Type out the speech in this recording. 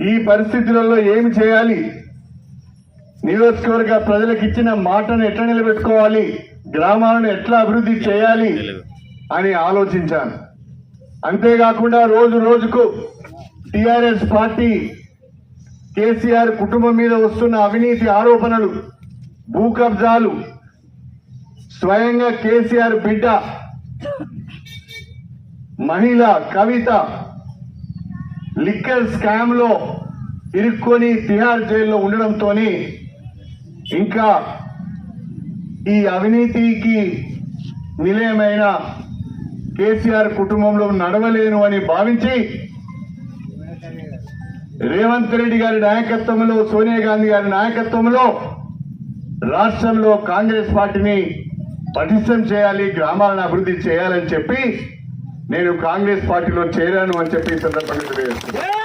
ఈ పరిస్థితులలో ఏమి చేయాలి, నియోజకవర్గ ప్రజలకు ఇచ్చిన మాటను ఎట్లా నిలబెట్టుకోవాలి, గ్రామాలను ఎట్లా అభివృద్ధి చేయాలి అని ఆలోచించాను. అంతేకాకుండా రోజు రోజుకు టిఆర్ఎస్ పార్టీ కేసీఆర్ కుటుంబం మీద వస్తున్న అవినీతి ఆరోపణలు, భూ కబ్జాలు, స్వయంగా కేసీఆర్ బిడ్డ మహిళ కవిత లిక్కర్ స్కామ్ లో ఇరుక్కొని తిహార్ జైల్లో ఉండడంతో ఇంకా ఈ అవినీతికి నిలయమైన కేసీఆర్ కుటుంబంలో నడవలేను అని భావించి రేవంత్ రెడ్డి గారి నాయకత్వంలో, సోనియా గాంధీ గారి నాయకత్వంలో రాష్ట్రంలో కాంగ్రెస్ పార్టీని పటిష్టం చేయాలి, గ్రామాలను అభివృద్ధి చేయాలని చెప్పి నేను కాంగ్రెస్ పార్టీలో చేరాను అని చెప్పి ఈ సందర్భంగా తెలియజేస్తున్నాను.